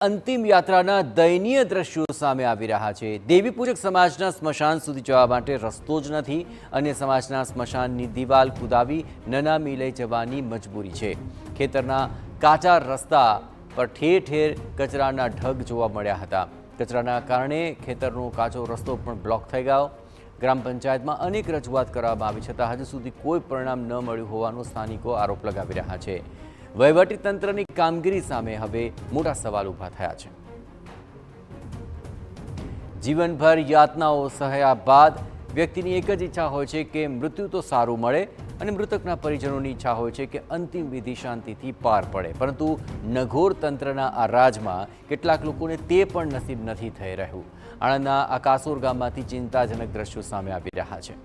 અંતિમ યાત્રાના દયનીય દ્રશ્યો સામે આવી રહ્યા છે। દેવી પૂજક સમાજના સ્મશાન સુધી જવા માટે રસ્તો જ નથી। અન્ય સમાજના સ્મશાનની દિવાલ કુદાવી નનામી લઈ જવાની મજબૂરી છે। ખેતરના કાચા રસ્તા પર ઠેર ઠેર કચરાના ઢગ જોવા મળ્યા હતા। કચરાના કારણે ખેતરનો કાચો રસ્તો પણ બ્લોક થઈ ગયો। ગ્રામ પંચાયતમાં અનેક રજૂઆત કરવામાં આવી છતાં હજુ સુધી કોઈ પરિણામ ન મળ્યું હોવાનો સ્થાનિકો આરોપ લગાવી રહ્યા છે। વહીવટીતંત્રની કામગીરી સામે હવે મોટા સવાલ ઊભા થયા છે। જીવનભર યાતનાઓ સહ્યા બાદ વ્યક્તિની એક જ ઈચ્છા હોય છે કે મૃત્યુ તો સારું મળે અને મૃતકના પરિજનોની ઈચ્છા હોય છે કે અંતિમ વિધિ શાંતિથી પાર પડે, પરંતુ નઘોર તંત્રના આ રાજમાં કેટલાક લોકોને તે પણ નસીબ નથી થઈ રહ્યું। આણંદના આ કાસોર ગામમાંથી ચિંતાજનક દ્રશ્યો સામે આવી રહ્યા છે।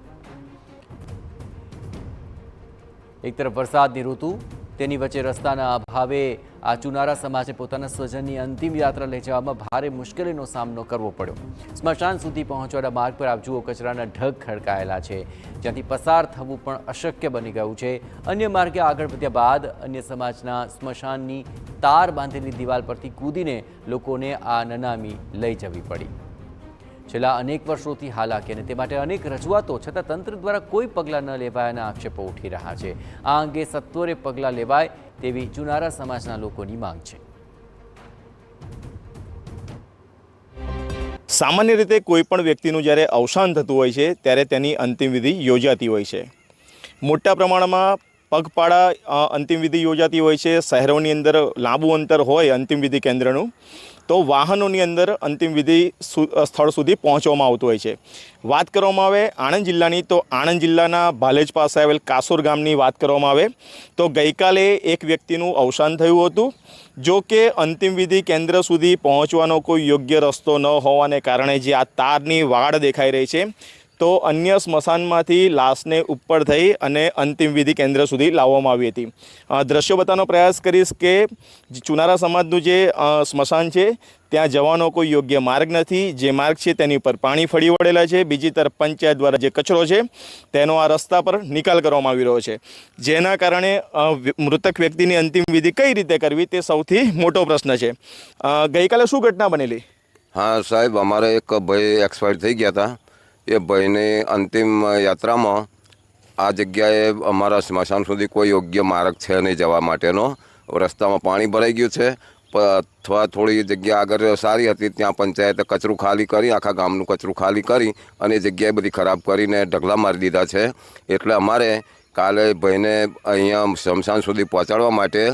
એક તરફ વરસાદની ઋતુ, તેની વચ્ચે રસ્તાના અભાવે આ ચુનારા સમાજે પોતાના સ્વજનની અંતિમ યાત્રા લઈ જવામાં ભારે મુશ્કેલીનો સામનો કરવો પડ્યો। સ્મશાન સુધી પહોંચવાના માર્ગ પર આપ જુઓ કચરાના ઢગ ખડકાયેલા છે, જ્યાંથી પસાર થવું પણ અશક્ય બની ગયું છે। અન્ય માર્ગે આગળ વધ્યા બાદ અન્ય સમાજના સ્મશાનની તાર બાંધેલી દિવાલ પરથી કૂદીને લોકોને આ નનામી લઈ જવી પડી। છેલ્લા અનેક વર્ષોથી હાલાકી અને તે માટે અનેક રજૂઆતો છતાં તંત્ર દ્વારા કોઈ પગલાં ન લેવાયાના આક્ષેપો ઉઠી રહ્યા છે। આ અંગે સત્વરે પગલાં લેવાય તેવી ચુનારા સમાજના લોકોની માંગ છે। સામાન્ય રીતે કોઈ પણ વ્યક્તિનું જ્યારે અવસાન થતું હોય છે ત્યારે તેની અંતિમ વિધિ યોજાતી હોય છે। મોટા પ્રમાણમાં પગપાળા અંતિમ વિધિ યોજાતી હોય છે। શહેરોની અંદર લાંબુ અંતર હોય અંતિમ વિધિ કેન્દ્રનું તો વાહનોની અંદર અંતિમ વિધિ સ્થળ સુધી પહોંચવામાં આવતું હોય છે। વાત કરવામાં આવે આણંદ જિલ્લાની તો આણંદ જિલ્લાના ભાલેજ પાસે આવેલ કાસોર ગામની વાત કરવામાં આવે તો ગઈકાલે એક વ્યક્તિનું અવસાન થયું હતું। જો કે અંતિમ વિધિ કેન્દ્ર સુધી પહોંચવાનો કોઈ યોગ્ય રસ્તો ન હોવાને કારણે જે આ તારની વાડ દેખાઈ રહી છે તો અન્ય સ્મશાનમાંથી લાશને ઉપર થઈ અને અંતિમ વિધિ કેન્દ્ર સુધી લાવવામાં આવી હતી। દ્રશ્યો બતાવવાનો પ્રયાસ કરીશ કે ચુનારા સમાજનું જે સ્મશાન છે ત્યાં જવાનો કોઈ યોગ્ય માર્ગ નથી। જે માર્ગ છે તેની ઉપર પાણી ફરી વળેલા છે। બીજી તરફ પંચાયત દ્વારા જે કચરો છે તેનો આ રસ્તા પર નિકાલ કરવામાં આવી રહ્યો છે, જેના કારણે મૃતક વ્યક્તિની અંતિમ વિધિ કઈ રીતે કરવી તે સૌથી મોટો પ્રશ્ન છે। ગઈકાલે શું ઘટના બનેલી? હા સાહેબ, અમારે એક ભાઈ એક્સપાયર થઈ ગયા હતા। એ ભાઈને અંતિમ યાત્રામાં આ જગ્યાએ અમારા સ્મશાન સુધી કોઈ યોગ્ય માર્ગ છે નહીં જવા માટેનો। રસ્તામાં પાણી ભરાઈ ગયું છે। થોડી જગ્યા આગળ સારી હતી ત્યાં પંચાયતે કચરું ખાલી કરી, આખા ગામનું કચરું ખાલી કરી અને એ જગ્યાએ બધી ખરાબ કરીને ઢગલા મારી દીધા છે। એટલે અમારે કાલે ભાઈને અહીંયા સ્મશાન સુધી પહોંચાડવા માટે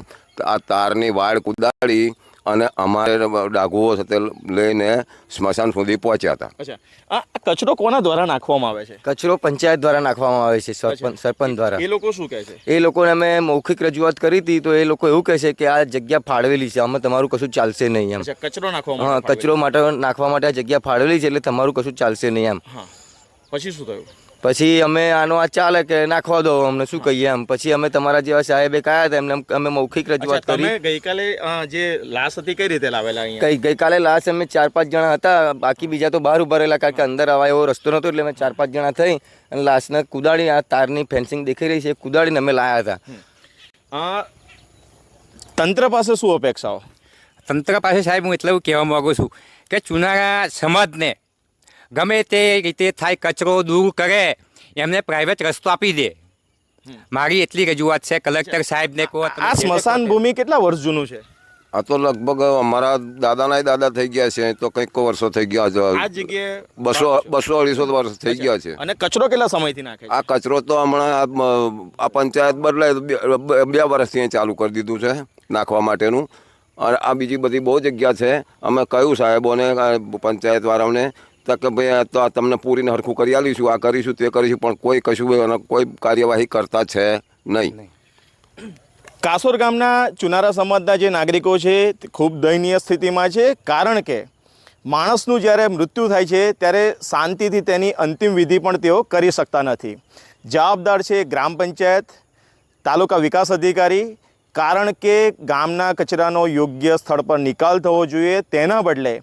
આ તારની વાડ કુદાડી અને અમારે ડાઘુઓ સાથે લઈને સ્મશાન સુધી પહોંચ્યા હતા। અચ્છા, આ કચરો કોના દ્વારા નાખવામાં આવે છે? કચરો પંચાયત દ્વારા નાખવામાં આવે છે, સરપંચ દ્વારા। એ લોકો શું કહે છે? એ લોકોને અમે મૌખિક રજૂઆત કરી હતી તો એ લોકો એવું કહે છે કે આ જગ્યા ફાળવેલી છે, અમે તમારું કશું ચાલશે નહીં એમ। કચરો નાખવા? હા, કચરો માટે નાખવા માટે આ જગ્યા ફાળવેલી છે એટલે તમારું કશું ચાલશે નહીં એમ। પછી શું થયું? પછી અમે આનો આ ચાલે કે નાખવા દો, અમને શું કહીએ એમ। પછી અમે તમારા જેવા સાહેબે કયા હતા એમને અમે મૌખિક રજૂઆત કરી। ગઈકાલે જે લાશ હતી કઈ રીતે લાવેલા અહીંયા? ગઈકાલે લાશ અમે 4-5 જણા હતા, બાકી બીજા તો બહાર ઉભા રહેલા, કારણ કે અંદર આવા એવો રસ્તો નહોતો એટલે અમે 4-5 જણા થઈ અને લાશને કુદાડી આ તારની ફેન્સિંગ દેખાઈ રહી છે કુદાડીને અમે લાયા હતા। તંત્ર પાસે શું અપેક્ષાઓ? તંત્ર પાસે સાહેબ હું એટલું કહેવા માગું છું કે ચુનારા સમાજને ગમે તે રીતે થાય કચરો દૂર કરે, એમને પ્રાઇવેટ રસ્તો આપી દે, મારી એટલી રજૂઆત છે। કલેક્ટર સાહેબને કહો। આ સ્મશાન ભૂમિ કેટલા વર્ષ જૂનું છે? આ તો લગભગ અમારા દાદાના દાદા થઈ ગયા છે તો કંઈક વર્ષો થઈ ગયા છે। આ જગ્યાએ 200-250 વર્ષ થઈ ગયા છે। અને કચરો કેટલા સમયથી નાખે છે? આ કચરો તો હમણાં આ પંચાયત બદલાય તો 2 વર્ષથી ચાલુ કરી દીધું છે નાખવા માટેનું। અને આ બીજી બધી બહુ જગ્યા છે। અમે કહ્યું સાહેબોને, પંચાયત વાળાઓને કે ભાઈ તો તમને પૂરીને હરખું કરી આલીશું, આ કરીશું તે કરીશું, પણ કોઈ કશું કોઈ કાર્યવાહી કરતા છે નહીં। કાસોર ગામના ચુનારા સમાજના જે નાગરિકો છે તે ખૂબ દયનીય સ્થિતિમાં છે, કારણ કે માણસનું જ્યારે મૃત્યુ થાય છે ત્યારે શાંતિથી તેની અંતિમ વિધિ પણ તેઓ કરી શકતા નથી। જવાબદાર છે ગ્રામ પંચાયત, તાલુકા વિકાસ અધિકારી, કારણ કે ગામના કચરાનો યોગ્ય સ્થળ પર નિકાલ થવો જોઈએ, તેના બદલે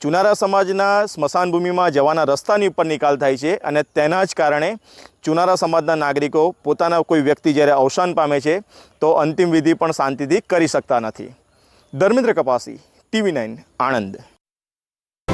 ચુનારા સમાજના સ્મશાન ભૂમિમાં જવાના રસ્તાની ઉપર નિકાલ થાય છે અને તેના જ કારણે ચુનારા સમાજના નાગરિકો પોતાના કોઈ વ્યક્તિ જ્યારે અવસાન પામે છે તો અંતિમ વિધિ પણ શાંતિથી કરી શકતા નથી। ધર્મેન્દ્ર કપાસી, TV9 આણંદ.